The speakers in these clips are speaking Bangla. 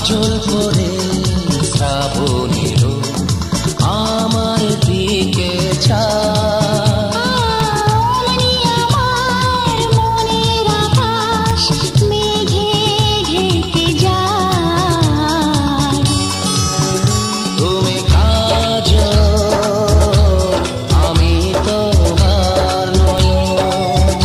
কাজল করে শ্রাবণের আমার দিকে তুমি কাজল আমি তোমার নয়ন।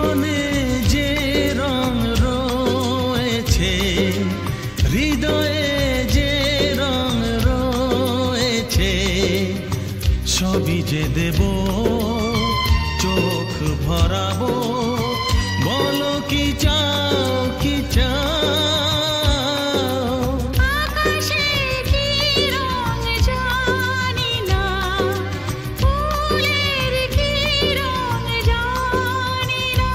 জীবনে যে রং রয়েছে, হৃদয়ে যে রং রয়েছে, সবই যে দেব, চোখ ভরাবো, বলো কি চাও, কি চাও। আকাশে কি রং জানি না, ফুলের কি রং জানি না।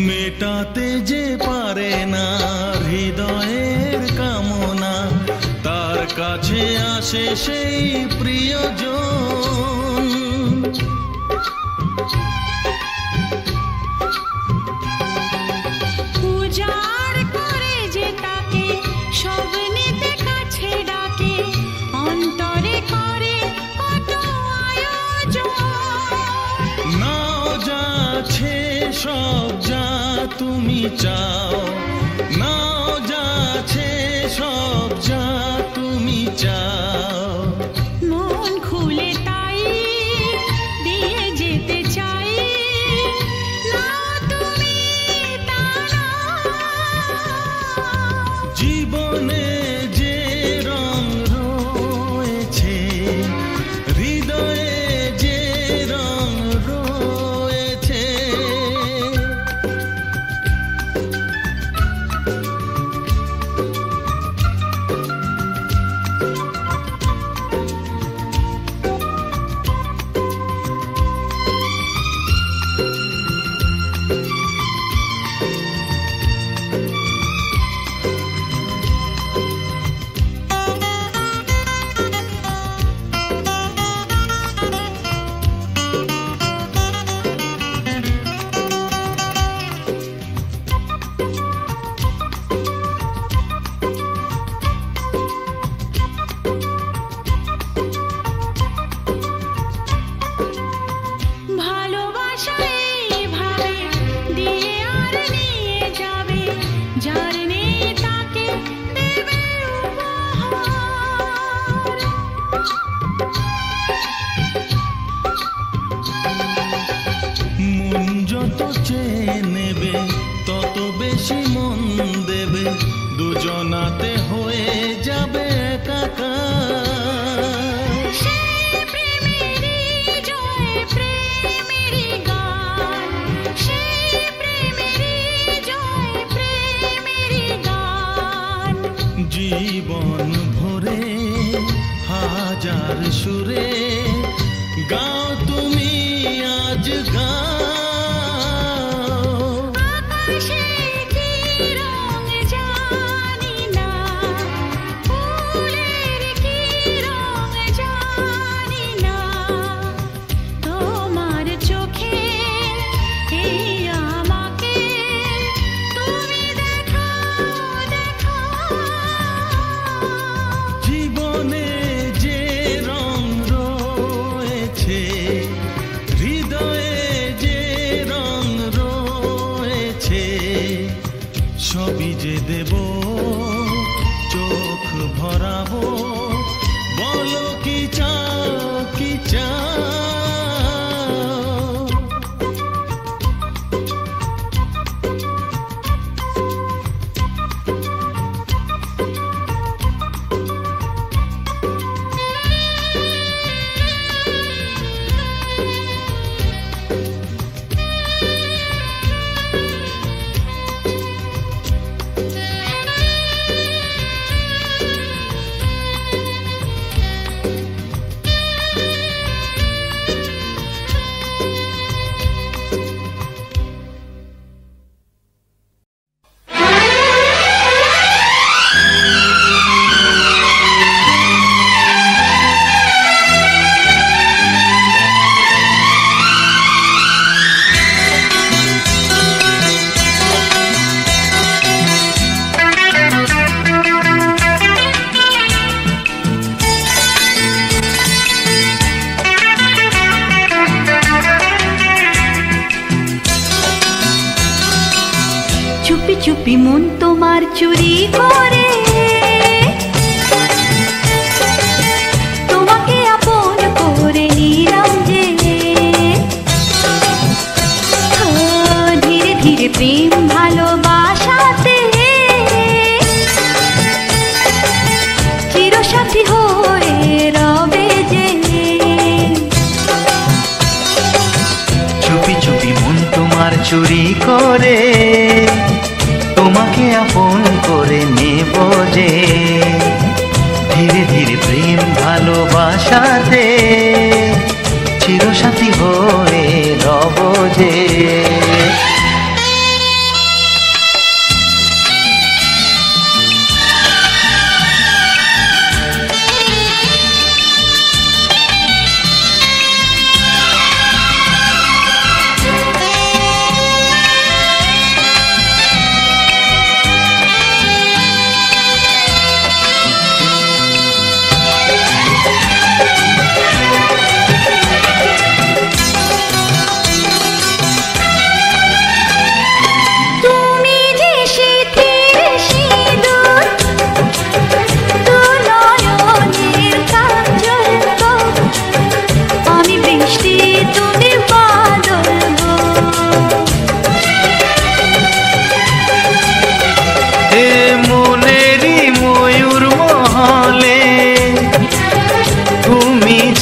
মেটাতে যে পারে না হৃদয়ের কামনা, তার কাছে আসে সেই প্রিয়জন। উজাড় করে যে তাকে স্বপ্নেতে কাছে ডাকে, অন্তরে করে কত আয়োজন। নাও যাচ্ছে সব যা তুমি চাও, নাও যাচ্ছে সব যা তুমি চাও। মন খুলে তাই দিয়ে যেতে চাই, নাও তুমি তা নাও। জীবনে যে রং রয়েছে, হৃদয়ে যে রং রয়েছে, ভালোবাসা এইভাবে দিয়ে আর নিয়ে যাবে, যার নেই তাকে দেবে উপহার। মন যত চেয়ে নেবে তত বেশি মন দেবে, দুজনাতে হয়ে যাবে একাকার। সেই প্রেমেরই জয় প্রেমেরই গান, সেই প্রেমেরই জয় প্রেমেরই গান। জীবন ভরে হাজার সুরে গাও তুমি আজ গাও। আকাশে কি রং জানি না, ফুলের কি রং জানি না। তোমার চোখে এই আমাকে তুমি দেখাও, দেখাও। জীবনে যে রং রয়েছে, হৃদয়ে যে রং রয়েছে, সবই যে দেব, চোখ ভরাবো, বলো কি চাও, কি চাও। চুপি মন তোমার চুরি করে তোমাকে আপন করে নিলাম যে ধীরে ধীরে প্রেম ভালোবাসাতে চিরসাথী হয়ে রবে যে চুপি চুপি মন তোমার চুরি করে তোমাকে আপন করে নেব যে ধীরে ধীরে প্রেম ভালোবাসাতে চিরসাথী হয়ে রব যে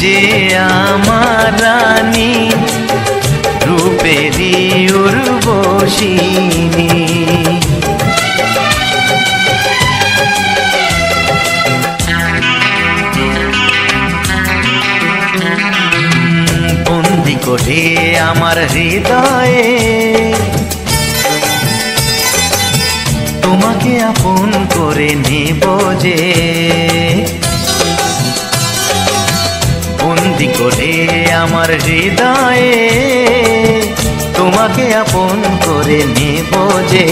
যে আমার রানী রূপেরই উর্বশিনী বন্দি করে আমার হৃদয়ে তোমাকে আপন করে নেব যে বন্দি করে আমার হৃদয়ে তোমাকে আপন করে নেব যে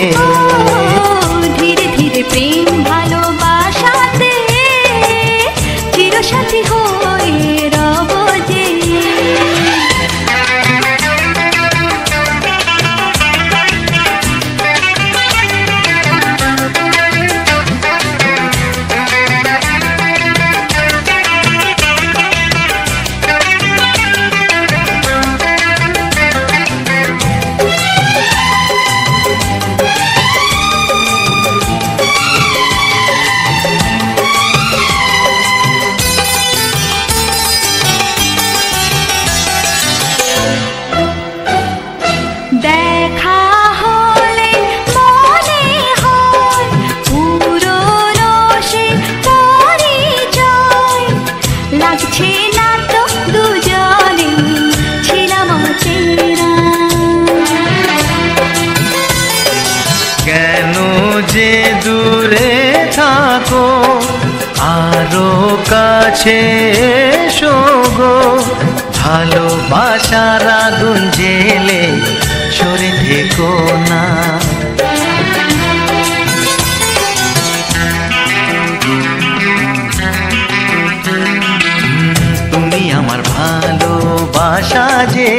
ধীরে ধীরে প্রেম ভালোবাসাতে চিরসাথী হয়ে রব যে দেখা হলে মনে হয় পুরনো সে পরিচয় লাগছে না তো দুজনে ছিলাম চেনা কেন যে দূরে থাকো আরো কাছে এসো গো ভালোবাসার আগুন জেলে সরে থেকো না তুমি আমার ভালোবাসা যে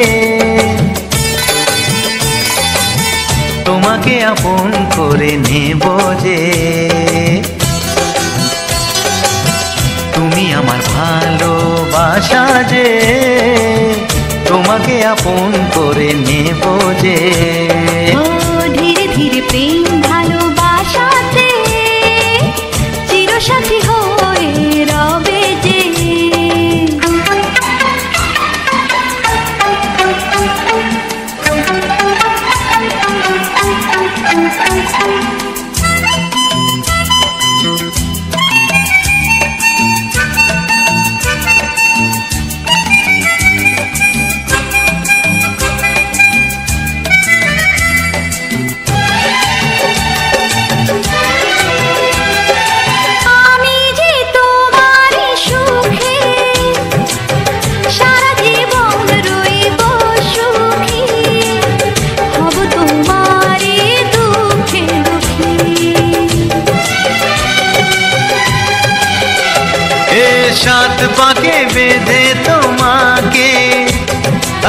তোমাকে আপন করে নেব যে তুমি আমার ভালোবাসা যে তোমাকে আপন করে নেব যে ধীরে ধীরে প্রেম ভালোবাসাতে চিরসাথী হয়ে রবে যে সাত পাকে বেঁধে তোমাকে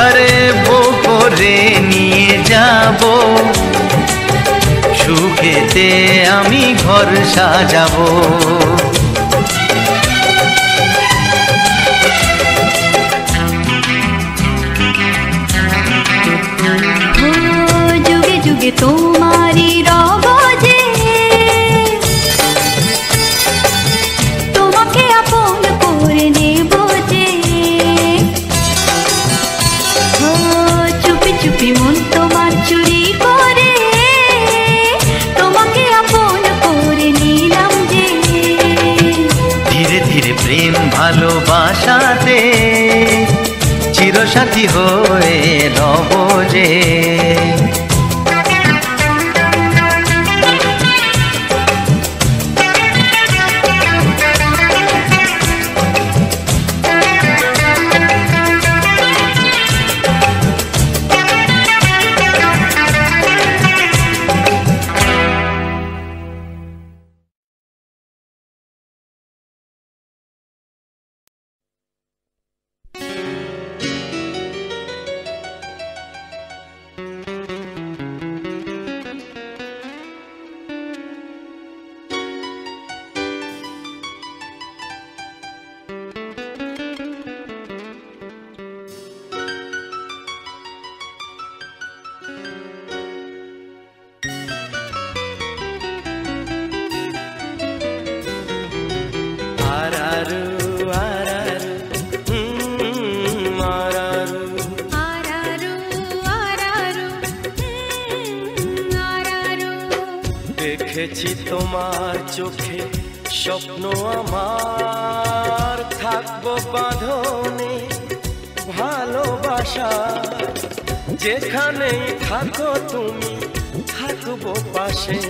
আরে বো করে নিয়ে যাব সুখেতে আমি ঘর সাজাবো। যুগে যুগে তোমারই রব যে, তোমাকে আপন করে নেব যে। চুপি চুপি মন তোমার চুরি করে, তোমাকে আপন করে নিলাম যে। ধীরে ধীরে প্রেম ভালোবাসাতে চিরসাথী হয়ে রব যে। দেখেছি তোমার চোখে স্বপ্ন আমার, থাকবো বাঁধনে ভালোবাসা। যেখানেই থাকো তুমি থাকবো পাশে,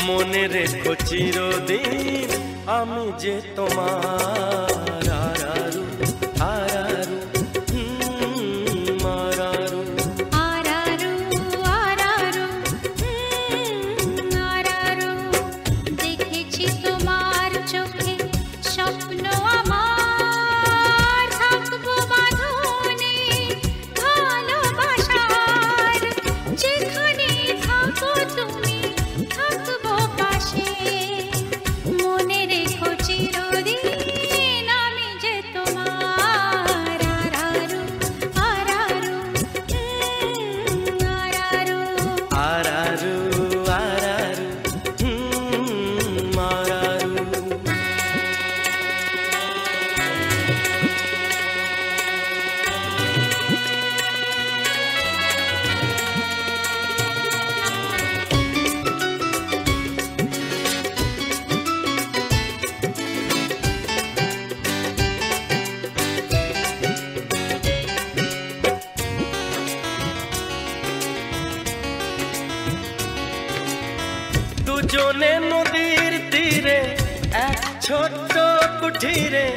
মনে রেখো চিরদিন আমি যে তোমার। আরারু আরারু আরারু আরারু আরারু আরারু। দেখেছি তোমার চোখে স্বপ্ন আমার, থাকবো বাঁধনে ভালোবাসার। যেখানে থাকো তুমি থাকবো পাশে, মনে রেখো চিরদিন আমি যে তোমার। আরারু আরারু আরারু আরারু আরারু আরারু। দুজনে নদীর তীরে এক ছোট্ট কুঠিরে,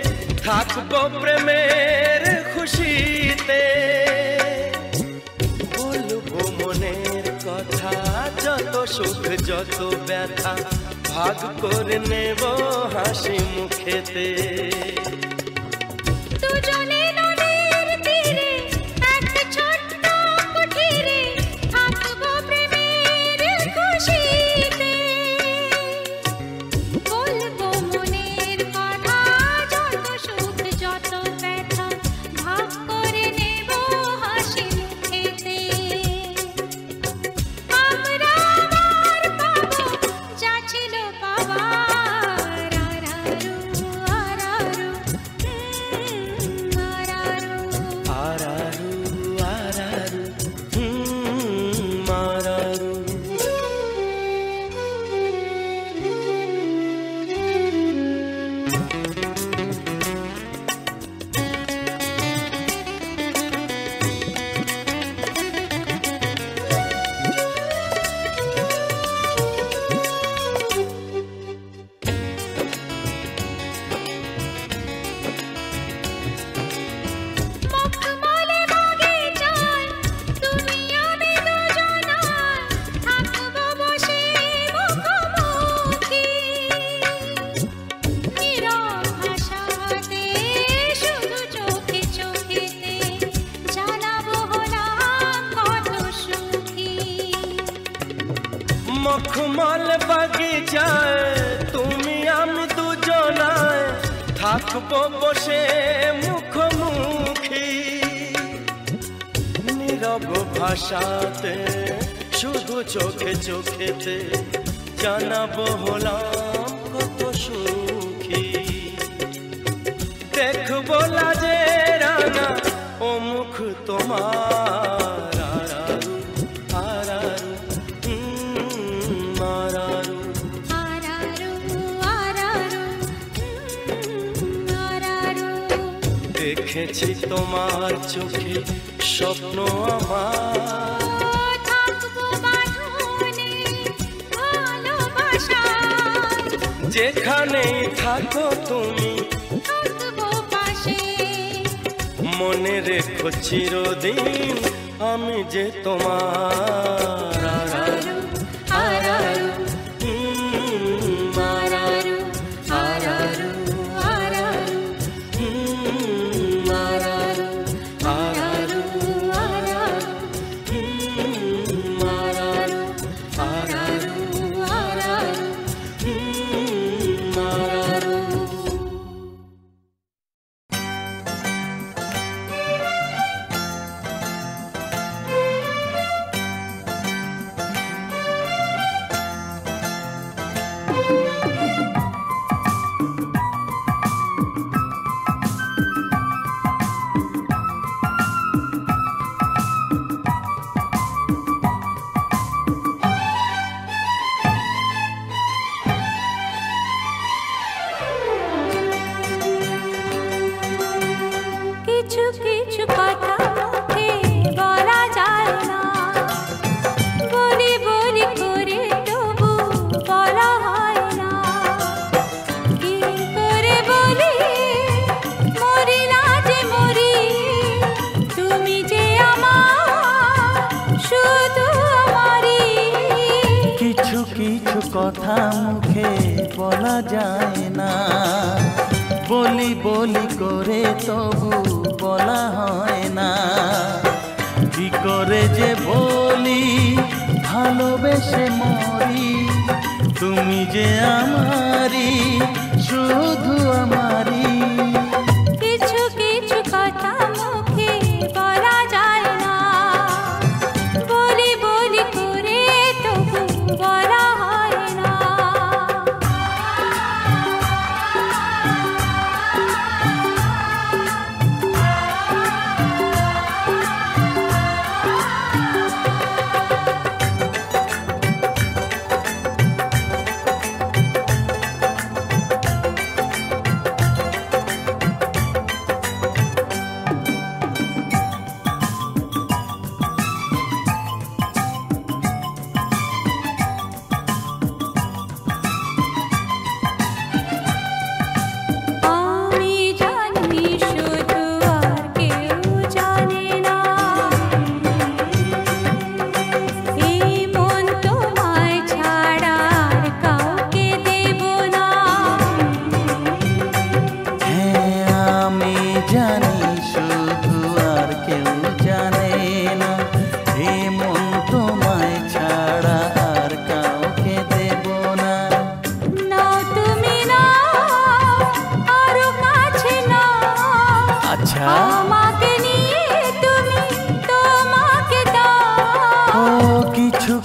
থাকবো প্রেমের খুশিতে। বলবো মনের কথা, যত সুখ যত ব্যথা ভাগ করে নেব হাসি মুখেতে। দুজনে নদীর তীরে এক ছোট্ট কুঠিরে, থাকবো প্রেমের খুশিতে। বলবো মনের কথা, যত সুখ যত ব্যথা ভাগ করে নেব হাসি মুখেতে। আমরা আবার পাবো যা ছিল পাবার। আরারু আরারু বসে মুখোমুখি নীরব ভাষাতে শুধু চোখে চোখেতে জানাবো হলাম কত সুখী দেখবো লাজে রানা ও মুখ তোমার আরারু আরারু আরারু দেখেছি তোমার চোখে স্বপ্ন আমার যেখানেই থাকো তুমি মনে রেখো চিরদিন আমি যে তোমার আরারু আরারু আরারু আরারু আরারু আরারু আরারু কথা মুখে বলা যায় না বলি বলি করে তবু বলা হয় না কি করে যে বলি ভালোবেসে মরি তুমি যে আমারি শুধু আমারি কিছু কিছু কথা মুখে বলা যায় না বলি বলি করে তবু বলা হয় না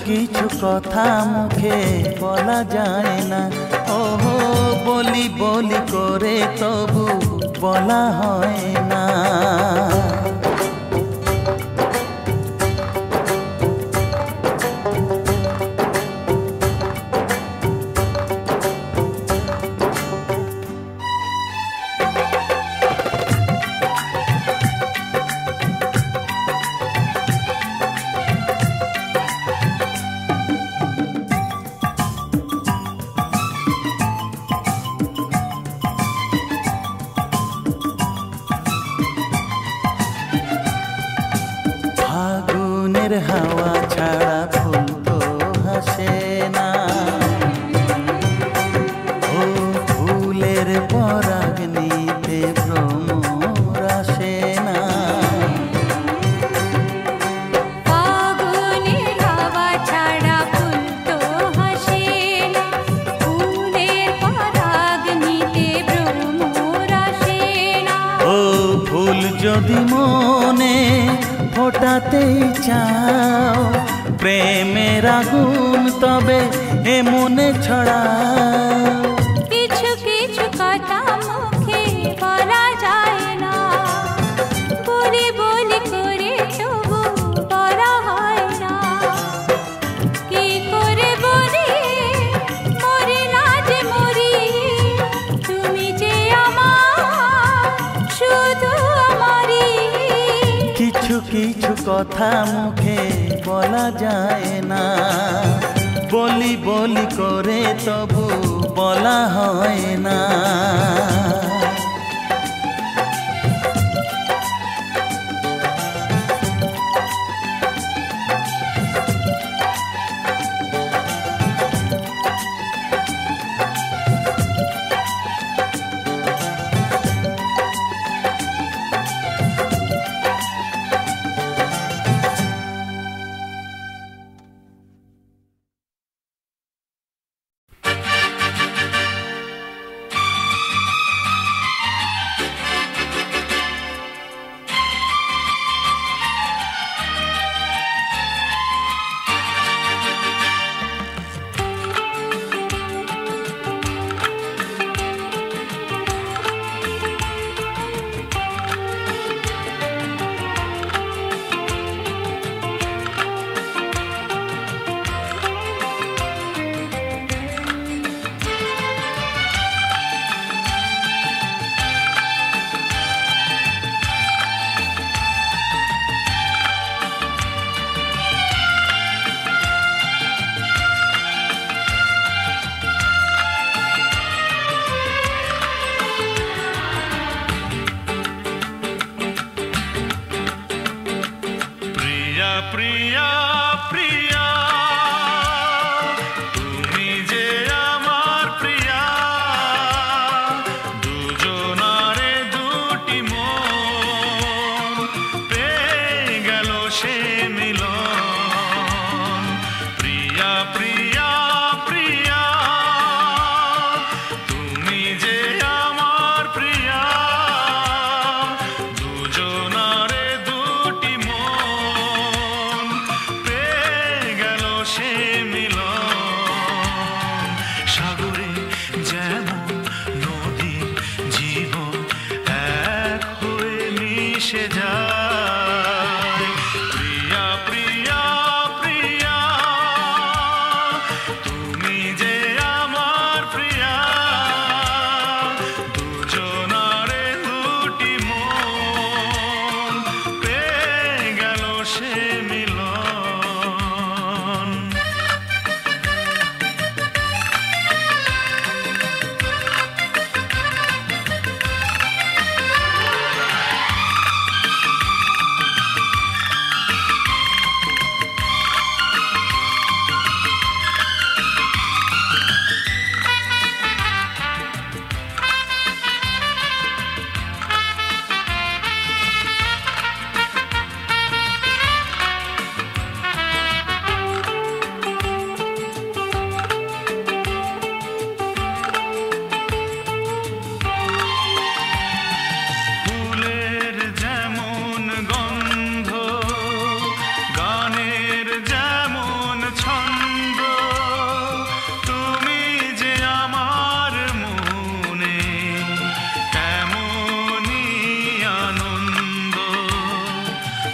কিছু কথা মুখে বলা যায় না ওহো বলি বলি করে তবু বলা হয় না যদি মনে ফোটাতেই চাও প্রেমের আগুন তবে এ মনে ছড়াও। কিছু কিছু কথা মুখে বলা যায় না, বলি বলি করে তবু বলা হয় না। কি করে বলি মরি না যে মরি, তুমি যে আমার শুধু আমারই। কিছু কিছু কথা মুখে বলা যায় না, বলি বলি করে তবু বলা হয় না। প্রিয়া প্রিয়া তুমি যে আমার প্রিয়া, দুজনারে দুটি মন পেয়ে গেল সে মিলন। প্রিয়া প্রিয়া প্রিয়া তুমি যে আমার প্রিয়া, দুজনারে দুটি মন পেয়ে গেল সে মিলন। সাগরে যেমন নদী জীবন এক হয়ে মিশে যায়। প্রিয়া প্রিয়া প্রিয়া তুমি যে আমার প্রিয়া, দুজনারে দুটি মন পেয়ে গেল সে মিলন। ফুলের যেমন গন্ধ, গানের যেমন ছন্দ, তুমি যে আমার মনে তেমনই আনন্দ।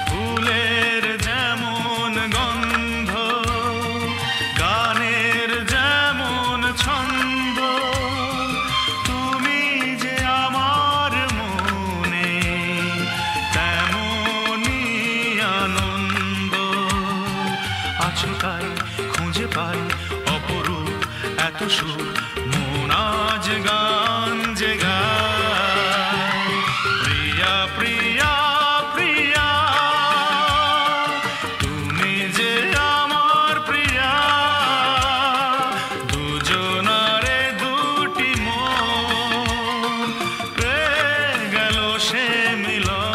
ফুলের যেমন গন্ধ, গানের যেমন ছন্দ, তুমি যে আমার মনে তেমনই আনন্দ। আছো তাই খুঁজে পাই অপরূপ এত সুর, মন আজ গান যে গায়। প্রিয়া প্রিয়া প্রিয়া তুমি যে আমার প্রিয়া, দুজনারে দুটি মন পেয়ে গেল সে মিলন।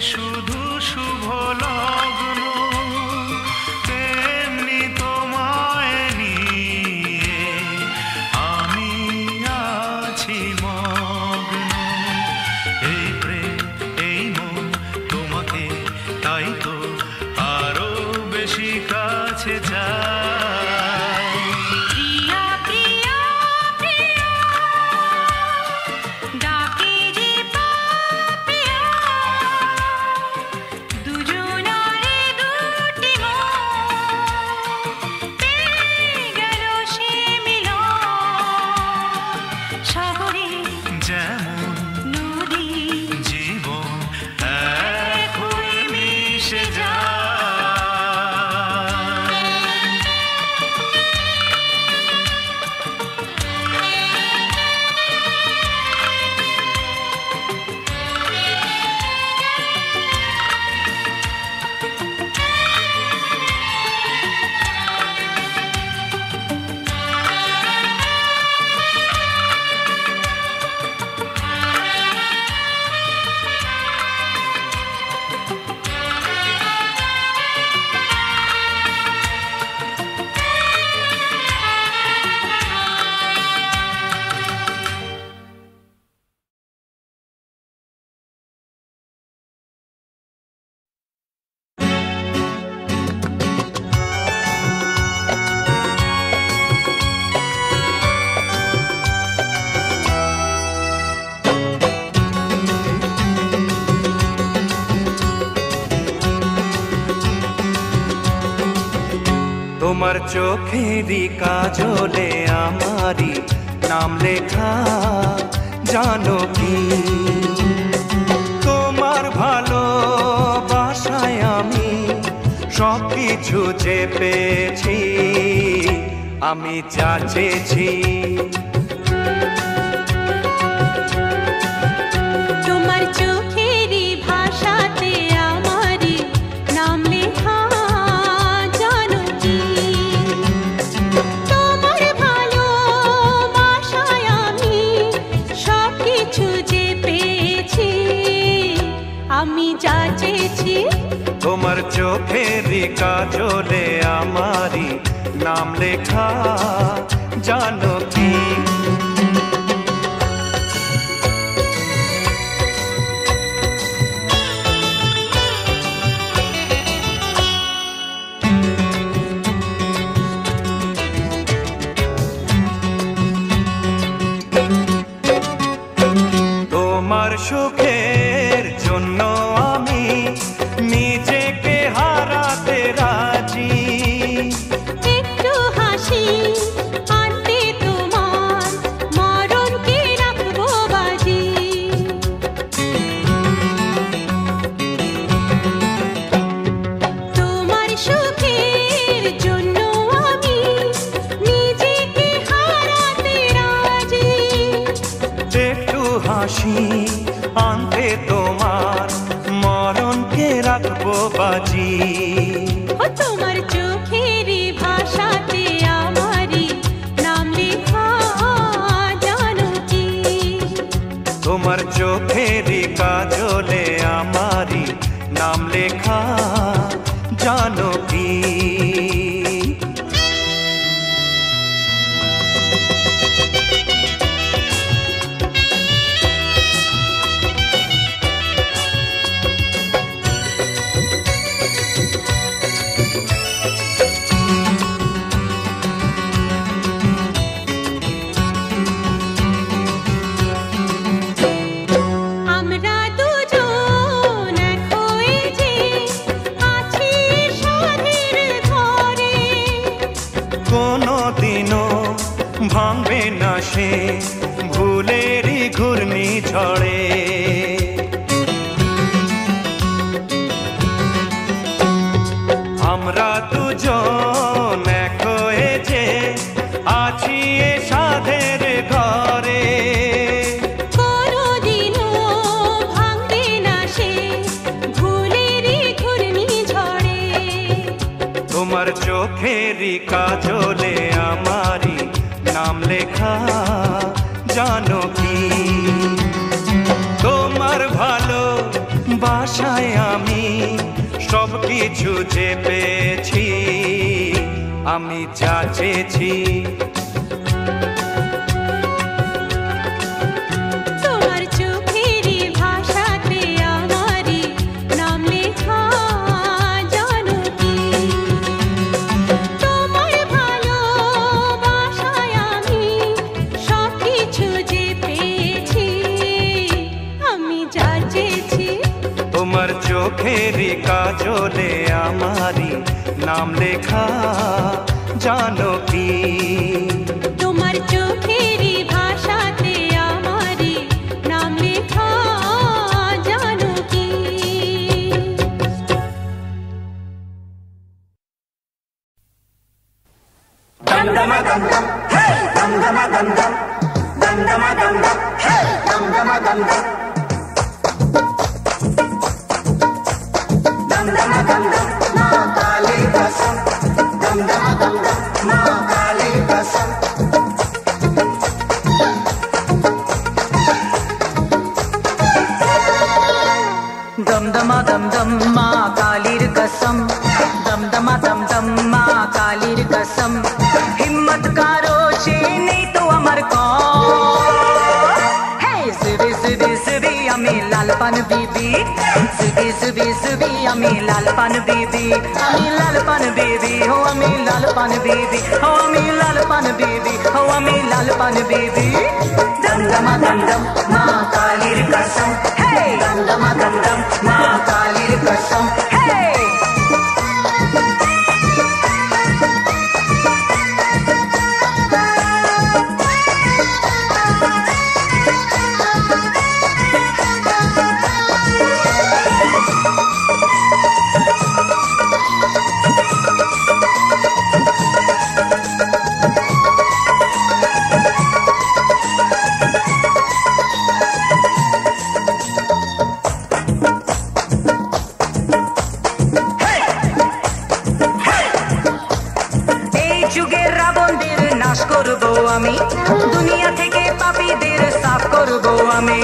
শুধু শুভ লগ্ন, তেমনি তোমায় নিয়ে আমি আছি মগ্ন। এই প্রেম এই মন তোমাকে, তাই তো আরো বেশি কাছে যায়। প্রিয়া প্রিয়া প্রিয়া ডাকে যে প্রিয়া, দুজনারে দুটি মন পেয়ে গেল সে মিলন। শহরে যেমন নদী জীবন এক হয়ে মিশে যায়। তোমার চোখেরই কাজলে আমারই নাম লেখা, জানো কি? তোমার ভালোবাসায় আমি সব কিছু যে পেয়েছি, আমি যা চেয়েছি। তোমার চোখেরই ভাষাতে আমারই নাম লেখা, জানো কি? তোমার ভালোবাসায় আমি সব কিছু যে পেয়েছি, আমি যা চেয়েছি। তোমার চোখেরই কাজলে আমারই নাম লেখা, জানো কি? তোমার সুখের জন্য আমি নিজেকে হারাতে রাজি। একটু হাসি আনতে তোমার মরণকে রাখবো বাজি। তোমার সুখের জন্য আমি নিজেকে হারাতে রাজি। একটু হাসি আনতে তোমার মরণকে রাখবো বাজি। ও তোমার চোখেরই ভাষাতে আমারই নাম লেখা, জানো কি? তোমার চোখেরই কাজলে আমারই নাম লেখা, জানো কি? আমরা দুজন এক হয়ে যে আছি সাধের ঘরে। কোনোদিনও ভাঙবে না সে ভুলেরই ঘূর্ণি ঝড়ে। আমরা দুজন এক হয়ে যে আছি এ সাধের ঘরে। কোনোদিনও ভাঙবে না সে ভুলেরই ঘূর্ণিঝড়ে। তোমার চোখেরই কাজলে আমারই নাম লেখা, জানো কি? তোমার ভালো বাসায় আমি সব কিছু যে পেয়েছি, আমি যা চেয়েছি। তোমার চোখেরই ভাষাতে আমারই নাম লেখা, জানো কি? তোমার ভালোবাসায় আমি সব কিছু যে পেয়েছি, আমি যা চেয়েছি। তোমার চোখেরই কাজলে আমারই নাম লেখা, জানো কি? তোমার চোখেরই ভাষাতে আমারই নাম লেখা, জানো কি? दमदमा दमदम माँ कालीर कसम, दमदमा दमदम माँ कालीर कसम। हिम्मत कारो छे नहीं तो अमर हे सुबी सुबी सुबी अमी लालपन बीबी, सुबी सुबी सुबी अमी लालपन बीबी, अमी लालपन बीबी हो, अमी लालपन बीबी हो, अमी लालपन बीबी हो, अमी लालपन बीबी। दमदमा दमदम माँ कालीर कसम, हे दमदमा दमदम माँ कालीर कसम, हे। আমি দুনিয়া থেকে পাপীদের সাফ করব আমি,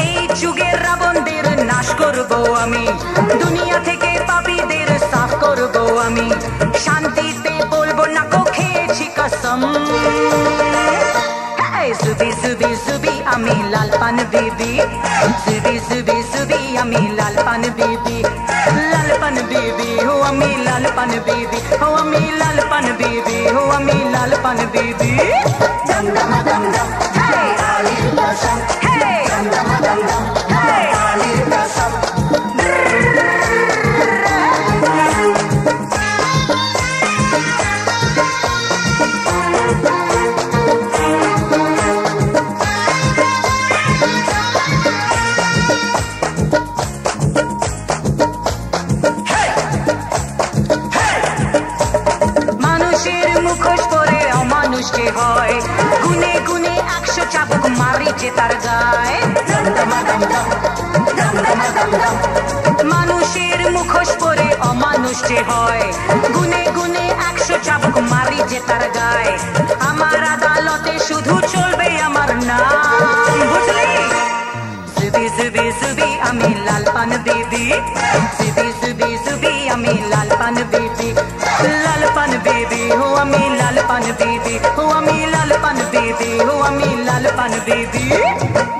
এই যুগের রাবণদের নাশ করব আমি, দুনিয়া থেকে পাপীদের সাফ করব আমি। শান্তিতে বলবো না কো খেয়েছি কসম, সুবি সুবি সুবি আমি লালপান বিবি, সুবি সুবি সুবি আমি লালপান বিবি, লালপান বিবি হো আমি লালপান বিবি হো, আমি লালপান বিবি হো, আমি লালপান বিবি। দমদম দমদম হে কালীর কসম, হে দমদম দমদম হে কালীর কসম। হয় গুনে গুনে 100 চাবুক মারি যে তার গায়, মানুষের মুখোশ পরে অমানুষ যে হয়, গুনে গুনে 100 চাবুক মারি যে তার গায়। আমার আদালতে শুধু চলবে আমার নাম, বুঝলি? সুবি সুবি সুবি আমি লালপান বিবি, সুবি সুবি সুবি আমি লালপান বিবি, লালপান বিবি হো আমি লালপান বিবি হো, আমি লালপান বিবি হো, আমি লালপান বিবি।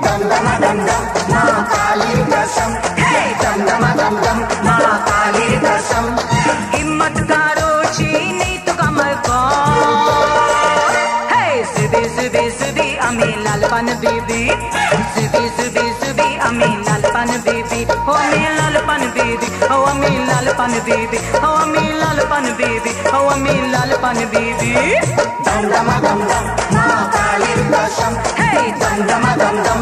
দমদম দমদম মা কালীর কসম, হে দমদম দমদম মা কালীর কসম। হিম্মত কারো চিনি তো কমর কো, হে সুবি সুবি সুবি আমি লালপান বিবি, সুবি সুবি সুবি আমি লালপান বিবি হো, আমি লালপান বিবি হো, আমি লালপান বিবি হো, আমি লালপান বিবি হো, আমি লালপান বিবি। দমদম দমদম মা কালীর কসম, হে দমদম দমদম